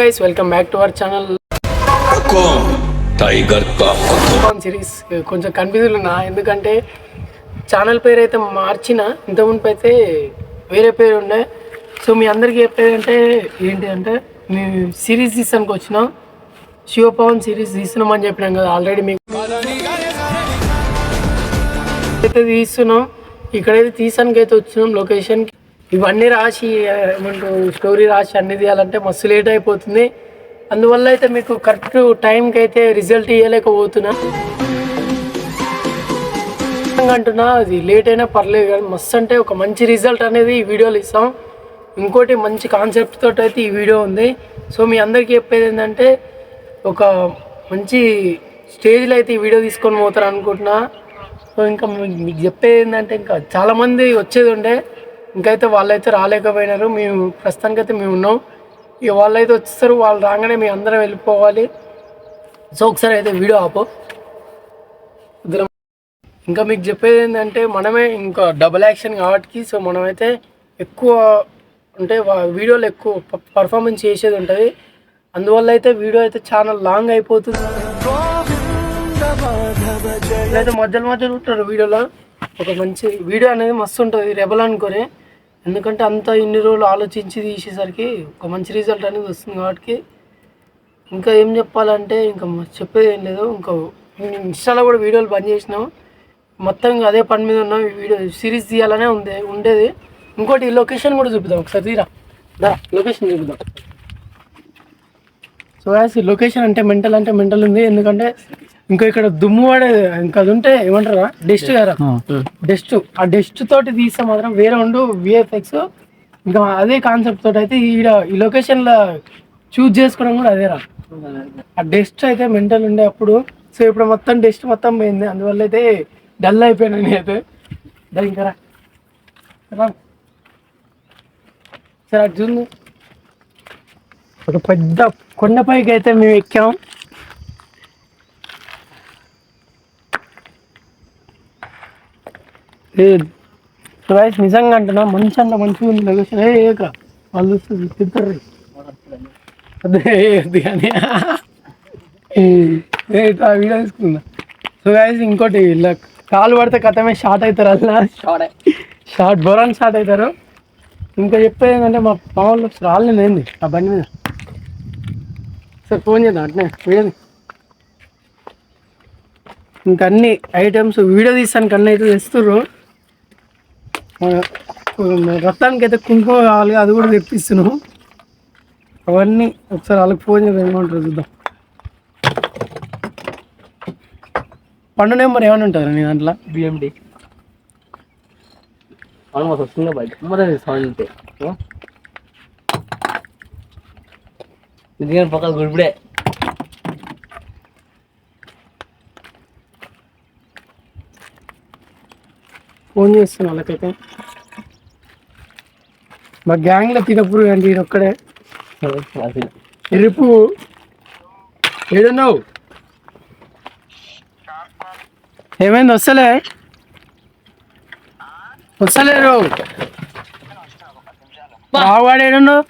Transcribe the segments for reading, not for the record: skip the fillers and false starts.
guys, welcome back to our channel. Tiger series కొంచెం confusion ఉన్నా, ఎందుకంటే ఛానల్ పేరు అయితే మార్చిన. ఇంతకుముందు అయితే వేరే పేరు ఉండే. సో మీ అందరికీ చెప్పేదంటే ఏంటి అంటే, మేము సిరీస్ తీసానికి వచ్చినాం, శివపవన్ సిరీస్ తీస్తున్నామని చెప్పినాం కదా ఆల్రెడీ. మీకు అయితే తీస్తున్నాం, ఇక్కడైతే తీసానికి అయితే వచ్చినాం లొకేషన్కి. ఇవన్నీ రాసి ఏమంటారు స్టోరీ రాసి అన్ని తీయాలంటే మస్తు లేట్ అయిపోతుంది. అందువల్ల అయితే మీకు కరెక్ట్ టైంకి అయితే రిజల్ట్ ఇవ్వలేకపోతున్నా అంటున్నా. అది లేట్ అయినా పర్లేదు కానీ మస్తు అంటే ఒక మంచి రిజల్ట్ అనేది ఈ వీడియోలో ఇస్తాం. ఇంకోటి మంచి కాన్సెప్ట్ తోటి అయితే ఈ వీడియో ఉంది. సో మీ అందరికీ చెప్పేది ఏంటంటే, ఒక మంచి స్టేజ్లో అయితే ఈ వీడియో తీసుకొని పోతారు అనుకుంటున్నా. సో ఇంకా మీకు చెప్పేది ఏంటంటే, ఇంకా చాలామంది వచ్చేది ఉండే, ఇంకైతే వాళ్ళైతే రాలేకపోయినారు. మేము ప్రస్తుతానికైతే మేము ఉన్నాం. ఇక వాళ్ళైతే వచ్చేస్తారు, వాళ్ళు రాగానే మేము అందరం వెళ్ళిపోవాలి. సో ఒకసారి అయితే వీడియో ఆపో. ఇంకా మీకు చెప్పేది ఏంటంటే, మనమే ఇంకా డబుల్ యాక్షన్ కాబట్టి, సో మనమైతే ఎక్కువ అంటే వీడియోలో ఎక్కువ పర్ఫార్మెన్స్ చేసేది ఉంటుంది. అందువల్ల అయితే వీడియో అయితే చాలా లాంగ్ అయిపోతుంది. అయితే మధ్యలో ఉంటారు వీడియోలో. ఒక మంచి వీడియో అనేది మస్తు ఉంటుంది, రెబల్ అనుకోని. ఎందుకంటే అంత ఇన్ని రోజులు ఆలోచించి తీసేసరికి ఒక మంచి రిజల్ట్ అనేది వస్తుంది కాబట్టి. ఇంకా ఏం చెప్పాలంటే, ఇంకా చెప్పేది ఏం లేదు. ఇంకా ఇన్స్టాలో కూడా వీడియోలు బంద్ చేసినాం. మొత్తం అదే పని మీద ఉన్నాం. ఈ వీడియో సిరీస్ తీయాలనే ఉండేది. ఇంకోటి ఈ లొకేషన్ కూడా చూపిద్దాం ఒకసారి. తీరా లొకేషన్ చూపిద్దాం. సో ఈ లొకేషన్ అంటే మెంటల్ ఉంది. ఎందుకంటే ఇంకా ఇక్కడ దుమ్ము పడేది ఇంకా అది ఉంటే ఏమంటారా, డస్ట్ కదా, డస్ట్. ఆ డస్ట్ తోటి తీస్తే మాత్రం వేరే ఉండు విఎఫ్ఎక్స్. ఇంకా అదే కాన్సెప్ట్ తోటి అయితే ఈ లొకేషన్లో చూజ్ చేసుకోవడం కూడా అదే రా. ఆ డస్ట్ అయితే మెంటల్ ఉండే అప్పుడు. సో ఇప్పుడు మొత్తం డస్ట్ మొత్తం పోయింది. అందువల్ల అయితే డల్ అయిపోయాను నేనైతే. ఇంకా రా సరే అటు చూడు. ఒక పెద్ద కొండపైకి అయితే మేము ఎక్కాం. నిజంగా అంటున్నా, మంచి అంత మంచిగా ఉంది లొకేషన్. ఏక వాళ్ళు తింటారు కానీ వీడియో తీసుకుందా. సో గాయస్ ఇంకోటి, ఇలా కాలు పడితే కథమే షార్ట్ అవుతారు. అలా బొరాన్ షార్ట్ అవుతారు. ఇంకా చెప్పేది ఏంటంటే, మా వాళ్ళు రాలేంది ఆ బండి మీద. సార్ ఫోన్ చేద్దాం అట్నే వీడియో. ఇంకా అన్ని ఐటమ్స్ వీడియో తీస్తానికి అన్నీ అయితే తెస్తుర్రు. రథానికి అయితే కుంకుమ కావాలి, అది కూడా తెప్పిస్తున్నాం. అవన్నీ ఒకసారి వాళ్ళకి ఫోన్ చేద్దాం, ఏమంటారు చూద్దాం. పండు నెంబర్ ఏమైనా ఉంటుంది నీ దాంట్లో? బిఎండి ఆల్మోస్ట్ వస్తుంది బయట మరి సౌండ్ ఇది పక్క గుడిపుడే. ఫోన్ చేస్తున్నా వాళ్ళకైతే. మా గ్యాంగ్లో తినప్పుడు అండి ఒక్కడే ఎరుపు. ఏడున్నావు? ఏమైంది? వస్తలేరు. బావాడు ఏడున్నావు?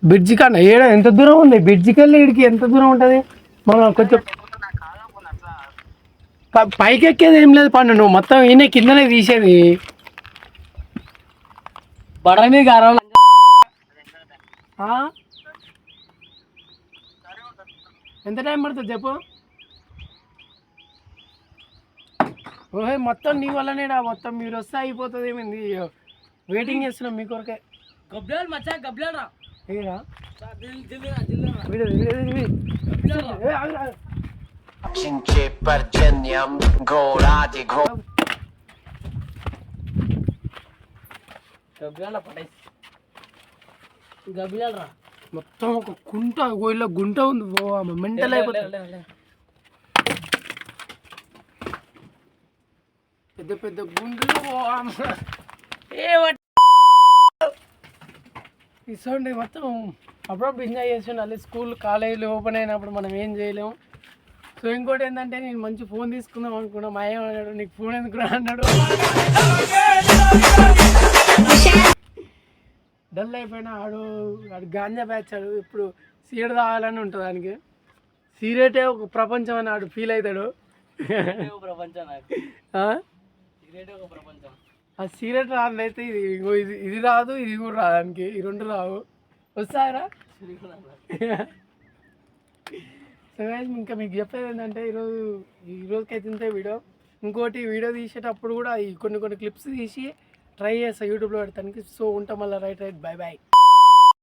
బ్రిడ్జి కాడ ఏడ? ఎంత దూరం ఉంది బ్రిడ్జికి వెళ్ళి ఇడికి? ఎంత దూరం ఉంటుంది? మనం కొంచెం పైకి ఎక్కేది ఏం లేదు పండు, నువ్వు మొత్తం ఈయన కిందనే తీసేది. బడని గారు ఎంత టైం పడుతుంది చెప్పు? ఓహే మొత్తం నీ వల్లనేడా, మొత్తం మీరు వస్తే అయిపోతుంది. ఏమైంది? వెయిటింగ్ చేస్తున్నాం మీ కొరకే. గబ్లాల్ మచ్చా గబ్లాల్ రా. ఏరా మొత్తం ఒక కుంట, ఇలా గుంట ఉంది. మెంటల్ అయిపోతుంది. పెద్ద పెద్ద గుండెలు ఇస్తుండే. మొత్తం అప్పుడప్పుడు ఎంజాయ్ చేస్తుండే. స్కూల్ కాలేజీలు ఓపెన్ అయినప్పుడు మనం ఏం చేయలేము. సో ఇంకోటి ఏంటంటే, నేను మంచి ఫోన్ తీసుకుందాం అనుకున్నా. మా ఏమన్నాడు, నీకు ఫోన్ ఎందుకు అన్నాడు. డల్ అయిపోయినా ఆడు గాంజా బ్యాచ్ ఆడు ఇప్పుడు సిగరెట్ తాగాలని ఉంటుంది దానికి. సిగరెటే ఒక ప్రపంచం అని ఆడు ఫీల్ అవుతాడు. ప్రపంచం నాకు ఆ? సిగరెట్ ఒక ప్రపంచం. ఆ సిగరెట్ రాదైతే ఇది రాదు, ఇది కూడా రాదు దానికి. ఈ రెండు రావు. వస్తాయరా? సో ఇంకా మీకు చెప్పేది ఏంటంటే ఈరోజుకైతే ఇంతే వీడియో. ఇంకోటి వీడియో తీసేటప్పుడు కూడా ఈ కొన్ని క్లిప్స్ తీసి ట్రై చేస్తాను యూట్యూబ్లో పెడతానికి. సో ఉంటాం మళ్ళీ. Right bye bye.